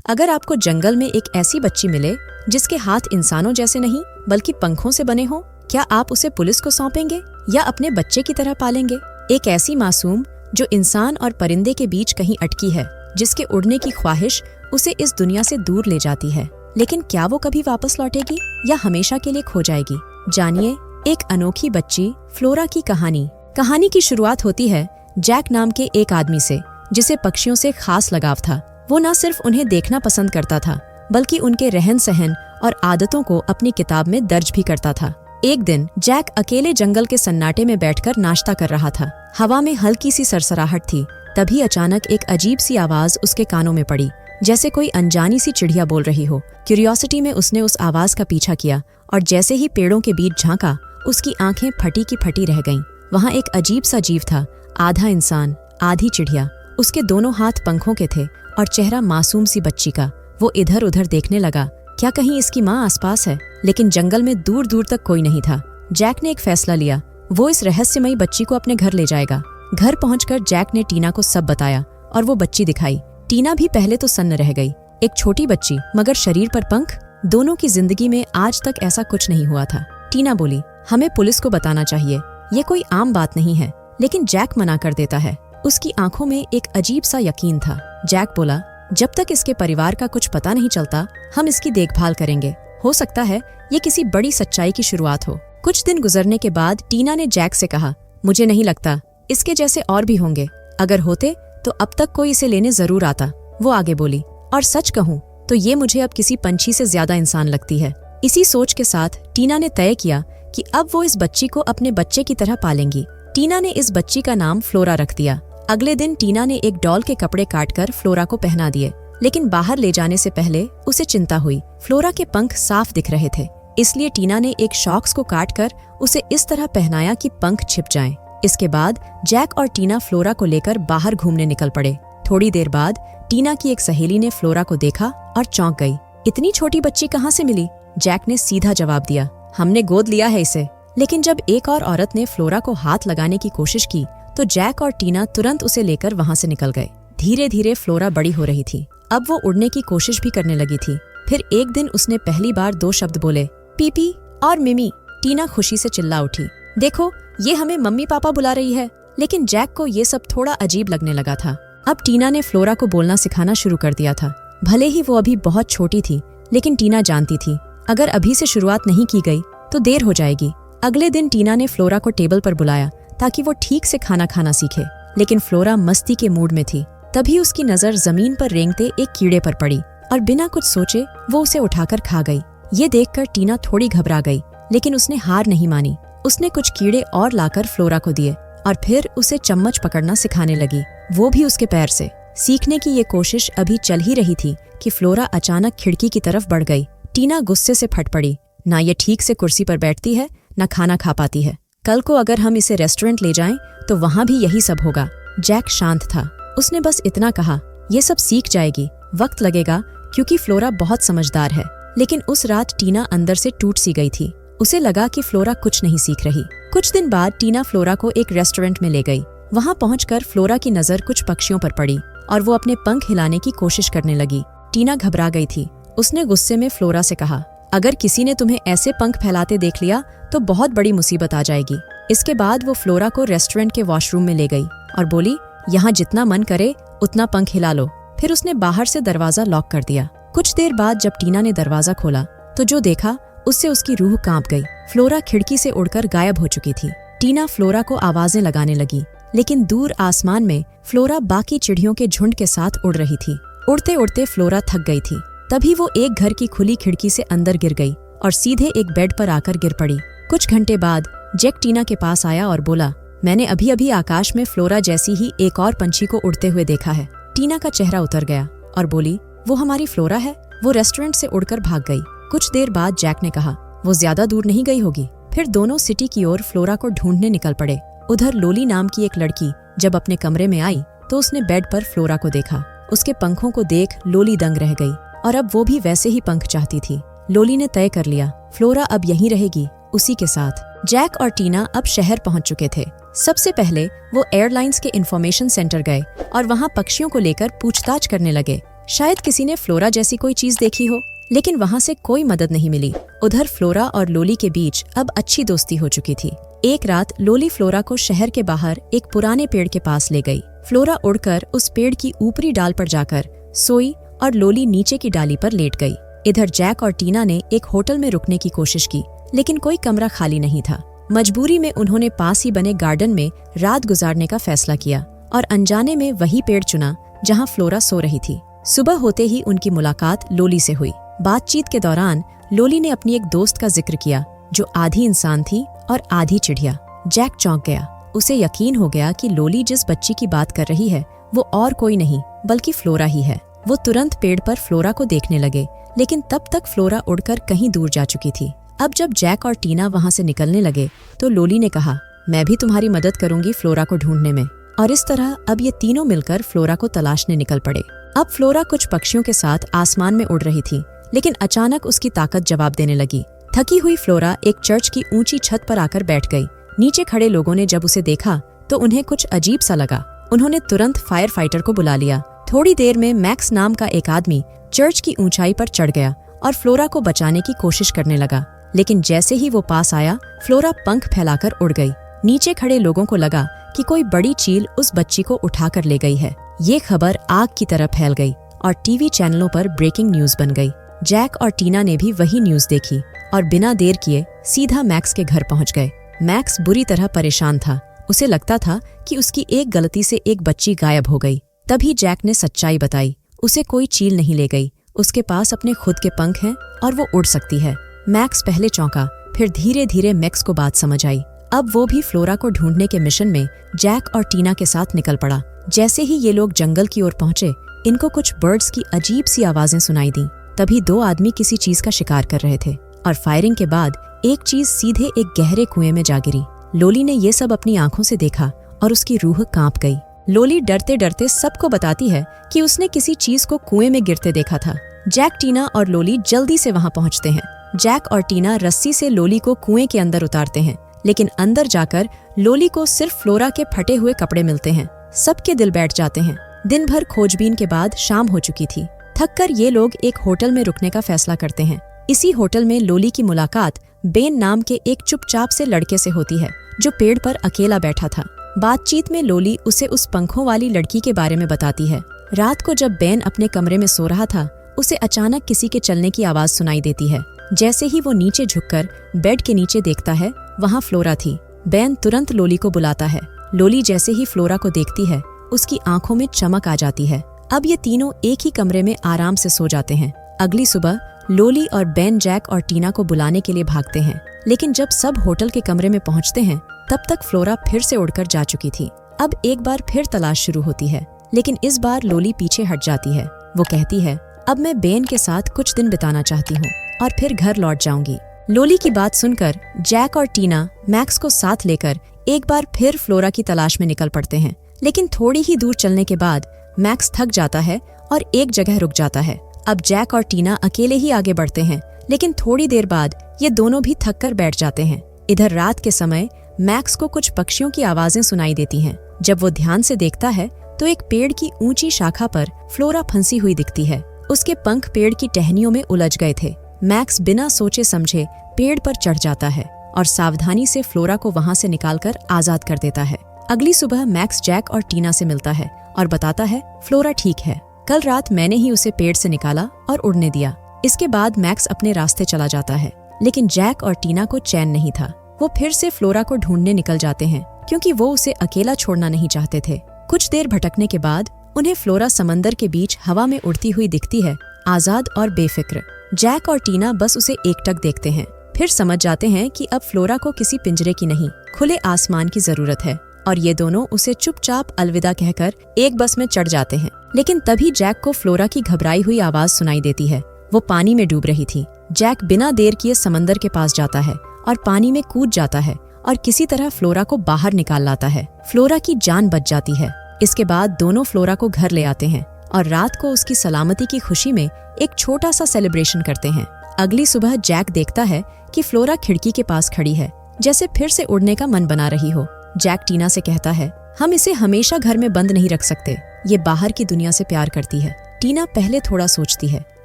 अगर आपको जंगल में एक ऐसी बच्ची मिले जिसके हाथ इंसानों जैसे नहीं बल्कि पंखों से बने हों, क्या आप उसे पुलिस को सौंपेंगे या अपने बच्चे की तरह पालेंगे? एक ऐसी मासूम जो इंसान और परिंदे के बीच कहीं अटकी है, जिसके उड़ने की ख्वाहिश उसे इस दुनिया से दूर ले जाती है, लेकिन क्या वो कभी वापस लौटेगी या हमेशा के लिए खो जाएगी? जानिए एक अनोखी बच्ची फ्लोरा की कहानी। कहानी की शुरुआत होती है जैक नाम के एक आदमी से, जिसे पक्षियों से खास लगाव था। वो न सिर्फ उन्हें देखना पसंद करता था, बल्कि उनके रहन सहन और आदतों को अपनी किताब में दर्ज भी करता था। एक दिन जैक अकेले जंगल के सन्नाटे में बैठकर नाश्ता कर रहा था। हवा में हल्की सी सरसराहट थी। तभी अचानक एक अजीब सी आवाज उसके कानों में पड़ी, जैसे कोई अनजानी सी चिड़िया बोल रही हो। क्यूरियोसिटी में उसने उस आवाज का पीछा किया और जैसे ही पेड़ों के बीच झांका, उसकी आंखें फटी की फटी रह गईं। वहां एक अजीब सा जीव था, आधा इंसान आधी चिड़िया। उसके दोनों हाथ पंखों के थे और चेहरा मासूम सी बच्ची का। वो इधर उधर देखने लगा, क्या कहीं इसकी माँ आसपास है? लेकिन जंगल में दूर दूर तक कोई नहीं था। जैक ने एक फैसला लिया, वो इस रहस्यमयी बच्ची को अपने घर ले जाएगा। घर पहुंचकर जैक ने टीना को सब बताया और वो बच्ची दिखाई। टीना भी पहले तो सन्न रह गई। एक छोटी बच्ची मगर शरीर पर पंख। दोनों की जिंदगी में आज तक ऐसा कुछ नहीं हुआ था। टीना बोली, हमें पुलिस को बताना चाहिए, ये कोई आम बात नहीं है। लेकिन जैक मना कर देता है। उसकी आंखों में एक अजीब सा यकीन था। जैक बोला, जब तक इसके परिवार का कुछ पता नहीं चलता, हम इसकी देखभाल करेंगे। हो सकता है ये किसी बड़ी सच्चाई की शुरुआत हो। कुछ दिन गुजरने के बाद टीना ने जैक से कहा, मुझे नहीं लगता, इसके जैसे और भी होंगे। अगर होते तो अब तक कोई इसे लेने जरूर आता। वो आगे बोली, और सच कहूँ तो ये मुझे अब किसी पंछी से ज्यादा इंसान लगती है। इसी सोच के साथ टीना ने तय किया कि अब वो इस बच्ची को अपने बच्चे की तरह पालेंगी। टीना ने इस बच्ची का नाम फ्लोरा रख दिया। अगले दिन टीना ने एक डॉल के कपड़े काटकर फ्लोरा को पहना दिए, लेकिन बाहर ले जाने से पहले उसे चिंता हुई। फ्लोरा के पंख साफ दिख रहे थे, इसलिए टीना ने एक शॉक्स को काटकर उसे इस तरह पहनाया कि पंख छिप जाएं। इसके बाद जैक और टीना फ्लोरा को लेकर बाहर घूमने निकल पड़े। थोड़ी देर बाद टीना की एक सहेली ने फ्लोरा को देखा और चौंक गई। इतनी छोटी बच्ची कहाँ से मिली? जैक ने सीधा जवाब दिया, हमने गोद लिया है इसे। लेकिन जब एक और औरत ने फ्लोरा को हाथ लगाने की कोशिश की तो जैक और टीना तुरंत उसे लेकर वहां से निकल गए। धीरे धीरे फ्लोरा बड़ी हो रही थी। अब वो उड़ने की कोशिश भी करने लगी थी। फिर एक दिन उसने पहली बार 2 शब्द बोले, पीपी और मिमी। टीना खुशी से चिल्ला उठी, देखो ये हमें मम्मी पापा बुला रही है। लेकिन जैक को ये सब थोड़ा अजीब लगने लगा था। अब टीना ने फ्लोरा को बोलना सिखाना शुरू कर दिया था। भले ही वो अभी बहुत छोटी थी, लेकिन टीना जानती थी अगर अभी से शुरुआत नहीं की गई तो देर हो जाएगी। अगले दिन टीना ने फ्लोरा को टेबल पर बुलाया ताकि वो ठीक से खाना खाना सीखे। लेकिन फ्लोरा मस्ती के मूड में थी। तभी उसकी नजर जमीन पर रेंगते एक कीड़े पर पड़ी और बिना कुछ सोचे वो उसे उठाकर खा गई। ये देखकर टीना थोड़ी घबरा गई, लेकिन उसने हार नहीं मानी। उसने कुछ कीड़े और लाकर फ्लोरा को दिए और फिर उसे चम्मच पकड़ना सिखाने लगी, वो भी उसके पैर से। सीखने की ये कोशिश अभी चल ही रही थी कि फ्लोरा अचानक खिड़की की तरफ बढ़ गई। टीना गुस्से से फट पड़ी, ना ये ठीक से कुर्सी पर बैठती है, ना खाना खा पाती है। कल को अगर हम इसे रेस्टोरेंट ले जाएं तो वहाँ भी यही सब होगा। जैक शांत था। उसने बस इतना कहा, ये सब सीख जाएगी, वक्त लगेगा क्योंकि फ्लोरा बहुत समझदार है। लेकिन उस रात टीना अंदर से टूट सी गई थी। उसे लगा कि फ्लोरा कुछ नहीं सीख रही। कुछ दिन बाद टीना फ्लोरा को एक रेस्टोरेंट में ले गई। वहाँ पहुंचकर फ्लोरा की नजर कुछ पक्षियों पर पड़ी और वो अपने पंख हिलाने की कोशिश करने लगी। टीना घबरा गई थी। उसने गुस्से में फ्लोरा से कहा, अगर किसी ने तुम्हें ऐसे पंख फैलाते देख लिया तो बहुत बड़ी मुसीबत आ जाएगी। इसके बाद वो फ्लोरा को रेस्टोरेंट के वॉशरूम में ले गई और बोली, यहाँ जितना मन करे उतना पंख हिला लो। फिर उसने बाहर से दरवाजा लॉक कर दिया। कुछ देर बाद जब टीना ने दरवाजा खोला तो जो देखा उससे उसकी रूह कांप गई। फ्लोरा खिड़की से उड़कर गायब हो चुकी थी। टीना फ्लोरा को आवाजें लगाने लगी, लेकिन दूर आसमान में फ्लोरा बाकी चिड़ियों के झुंड के साथ उड़ रही थी। उड़ते उड़ते फ्लोरा थक गई थी। तभी वो एक घर की खुली खिड़की से अंदर गिर गई और सीधे एक बेड पर आकर गिर पड़ी। कुछ घंटे बाद जैक टीना के पास आया और बोला, मैंने अभी अभी आकाश में फ्लोरा जैसी ही एक और पंछी को उड़ते हुए देखा है। टीना का चेहरा उतर गया और बोली, वो हमारी फ्लोरा है। वो रेस्टोरेंट से उड़कर भाग गई। कुछ देर बाद जैक ने कहा, वो ज्यादा दूर नहीं गई होगी। फिर दोनों सिटी की ओर फ्लोरा को ढूंढने निकल पड़े। उधर लोली नाम की एक लड़की जब अपने कमरे में आई तो उसने बेड पर फ्लोरा को देखा। उसके पंखों को देख लोली दंग रह गई और अब वो भी वैसे ही पंख चाहती थी। लोली ने तय कर लिया, फ्लोरा अब यहीं रहेगी, उसी के साथ। जैक और टीना अब शहर पहुंच चुके थे। सबसे पहले वो एयरलाइंस के इंफॉर्मेशन सेंटर गए और वहां पक्षियों को लेकर पूछताछ करने लगे। शायद किसी ने फ्लोरा जैसी कोई चीज देखी हो, लेकिन वहाँ से कोई मदद नहीं मिली। उधर फ्लोरा और लोली के बीच अब अच्छी दोस्ती हो चुकी थी। एक रात लोली फ्लोरा को शहर के बाहर एक पुराने पेड़ के पास ले गई। फ्लोरा उड़कर उस पेड़ की ऊपरी डाल पर जाकर सोई और लोली नीचे की डाली पर लेट गई। इधर जैक और टीना ने एक होटल में रुकने की कोशिश की, लेकिन कोई कमरा खाली नहीं था। मजबूरी में उन्होंने पास ही बने गार्डन में रात गुजारने का फैसला किया और अनजाने में वही पेड़ चुना जहां फ्लोरा सो रही थी। सुबह होते ही उनकी मुलाकात लोली से हुई। बातचीत के दौरान लोली ने अपनी एक दोस्त का जिक्र किया जो आधी इंसान थी और आधी चिड़िया। जैक चौंक गया। उसे यकीन हो गया कि लोली जिस बच्ची की बात कर रही है वो और कोई नहीं बल्कि फ्लोरा ही है। वो तुरंत पेड़ पर फ्लोरा को देखने लगे, लेकिन तब तक फ्लोरा उड़कर कहीं दूर जा चुकी थी। अब जब जैक और टीना वहां से निकलने लगे तो लोली ने कहा, मैं भी तुम्हारी मदद करूंगी फ्लोरा को ढूंढने में। और इस तरह अब ये तीनों मिलकर फ्लोरा को तलाशने निकल पड़े। अब फ्लोरा कुछ पक्षियों के साथ आसमान में उड़ रही थी, लेकिन अचानक उसकी ताकत जवाब देने लगी। थकी हुई फ्लोरा एक चर्च की ऊंची छत पर आकर बैठ गई। नीचे खड़े लोगों ने जब उसे देखा तो उन्हें कुछ अजीब सा लगा। उन्होंने तुरंत फायर फाइटर को बुला लिया। थोड़ी देर में मैक्स नाम का एक आदमी चर्च की ऊंचाई पर चढ़ गया और फ्लोरा को बचाने की कोशिश करने लगा, लेकिन जैसे ही वो पास आया फ्लोरा पंख फैलाकर उड़ गई। नीचे खड़े लोगों को लगा कि कोई बड़ी चील उस बच्ची को उठाकर ले गई है। ये खबर आग की तरह फैल गई और टीवी चैनलों पर ब्रेकिंग न्यूज बन गई। जैक और टीना ने भी वही न्यूज देखी और बिना देर किए सीधा मैक्स के घर पहुंच गए। मैक्स बुरी तरह परेशान था। उसे लगता था कि उसकी एक गलती से एक बच्ची गायब हो गई। तभी जैक ने सच्चाई बताई। उसे कोई चील नहीं ले गई। उसके पास अपने खुद के पंख हैं और वो उड़ सकती है। मैक्स पहले चौंका, फिर धीरे धीरे मैक्स को बात समझ आई। अब वो भी फ्लोरा को ढूंढने के मिशन में जैक और टीना के साथ निकल पड़ा। जैसे ही ये लोग जंगल की ओर पहुंचे, इनको कुछ बर्ड्स की अजीब सी आवाजें सुनाई दी। तभी दो आदमी किसी चीज का शिकार कर रहे थे और फायरिंग के बाद एक चीज सीधे एक गहरे कुएं में जा गिरी। लोली ने ये सब अपनी आंखों से देखा और उसकी रूह कांप गई। लोली डरते डरते सबको बताती है कि उसने किसी चीज को कुएं में गिरते देखा था। जैक, टीना और लोली जल्दी से वहां पहुंचते हैं। जैक और टीना रस्सी से लोली को कुएं के अंदर उतारते हैं, लेकिन अंदर जाकर लोली को सिर्फ फ्लोरा के फटे हुए कपड़े मिलते हैं। सबके दिल बैठ जाते हैं। दिन भर खोजबीन के बाद शाम हो चुकी थी। थककर ये लोग एक होटल में रुकने का फैसला करते हैं। इसी होटल में लोली की मुलाकात बेन नाम के एक चुपचाप से लड़के से होती है जो पेड़ पर अकेला बैठा था। बातचीत में लोली उसे उस पंखों वाली लड़की के बारे में बताती है। रात को जब बेन अपने कमरे में सो रहा था, उसे अचानक किसी के चलने की आवाज सुनाई देती है। जैसे ही वो नीचे झुककर बेड के नीचे देखता है, वहाँ फ्लोरा थी। बेन तुरंत लोली को बुलाता है। लोली जैसे ही फ्लोरा को देखती है, उसकी आंखों में चमक आ जाती है। अब ये तीनों एक ही कमरे में आराम से सो जाते हैं। अगली सुबह लोली और बेन जैक और टीना को बुलाने के लिए भागते हैं, लेकिन जब सब होटल के कमरे में पहुंचते हैं, तब तक फ्लोरा फिर से उड़कर जा चुकी थी। अब एक बार फिर तलाश शुरू होती है, लेकिन इस बार लोली पीछे हट जाती है। वो कहती है, अब मैं बेन के साथ कुछ दिन बिताना चाहती हूँ और फिर घर लौट जाऊंगी। लोली की बात सुनकर जैक और टीना मैक्स को साथ लेकर एक बार फिर फ्लोरा की तलाश में निकल पड़ते हैं, लेकिन थोड़ी ही दूर चलने के बाद मैक्स थक जाता है और एक जगह रुक जाता है। अब जैक और टीना अकेले ही आगे बढ़ते हैं, लेकिन थोड़ी देर बाद ये दोनों भी थक कर बैठ जाते हैं। इधर रात के समय मैक्स को कुछ पक्षियों की आवाजें सुनाई देती हैं। जब वो ध्यान से देखता है तो एक पेड़ की ऊंची शाखा पर फ्लोरा फंसी हुई दिखती है। उसके पंख पेड़ की टहनियों में उलझ गए थे। मैक्स बिना सोचे समझे पेड़ पर चढ़ जाता है और सावधानी से फ्लोरा को वहां से निकालकर आजाद कर देता है। अगली सुबह मैक्स जैक और टीना से मिलता है और बताता है, फ्लोरा ठीक है। कल रात मैंने ही उसे पेड़ से निकाला और उड़ने दिया। इसके बाद मैक्स अपने रास्ते चला जाता है, लेकिन जैक और टीना को चैन नहीं था। वो फिर से फ्लोरा को ढूंढने निकल जाते हैं, क्योंकि वो उसे अकेला छोड़ना नहीं चाहते थे। कुछ देर भटकने के बाद उन्हें फ्लोरा समंदर के बीच हवा में उड़ती हुई दिखती है, आजाद और बेफिक्र। जैक और टीना बस उसे एकटक देखते हैं, फिर समझ जाते हैं कि अब फ्लोरा को किसी पिंजरे की नहीं, खुले आसमान की जरूरत है, और ये दोनों उसे चुपचाप अलविदा कहकर एक बस में चढ़ जाते हैं। लेकिन तभी जैक को फ्लोरा की घबराई हुई आवाज सुनाई देती है। वो पानी में डूब रही थी। जैक बिना देर किए समंदर के पास जाता है और पानी में कूद जाता है और किसी तरह फ्लोरा को बाहर निकाल लाता है। फ्लोरा की जान बच जाती है। इसके बाद दोनों फ्लोरा को घर ले आते हैं और रात को उसकी सलामती की खुशी में एक छोटा सा सेलिब्रेशन करते हैं। अगली सुबह जैक देखता है कि फ्लोरा खिड़की के पास खड़ी है, जैसे फिर से उड़ने का मन बना रही हो। जैक टीना से कहता है, हम इसे हमेशा घर में बंद नहीं रख सकते, ये बाहर की दुनिया से प्यार करती है। टीना पहले थोड़ा सोचती है,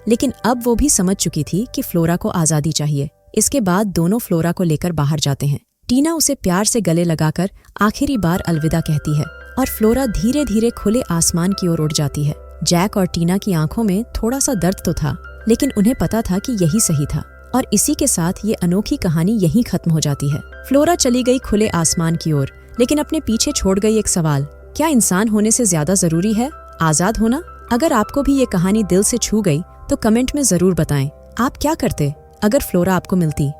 लेकिन अब वो भी समझ चुकी थी कि फ्लोरा को आज़ादी चाहिए। इसके बाद दोनों फ्लोरा को लेकर बाहर जाते हैं। टीना उसे प्यार से गले लगाकर आखिरी बार अलविदा कहती है और फ्लोरा धीरे धीरे खुले आसमान की ओर उड़ जाती है। जैक और टीना की आंखों में थोड़ा सा दर्द तो था, लेकिन उन्हें पता था कि यही सही था। और इसी के साथ ये अनोखी कहानी यहीं खत्म हो जाती है। फ्लोरा चली गई खुले आसमान की ओर, लेकिन अपने पीछे छोड़ गई एक सवाल, क्या इंसान होने से ज्यादा जरूरी है आजाद होना? अगर आपको भी ये कहानी दिल से छू गई तो कमेंट में जरूर बताएं, आप क्या करते अगर फ्लोरा आपको मिलती।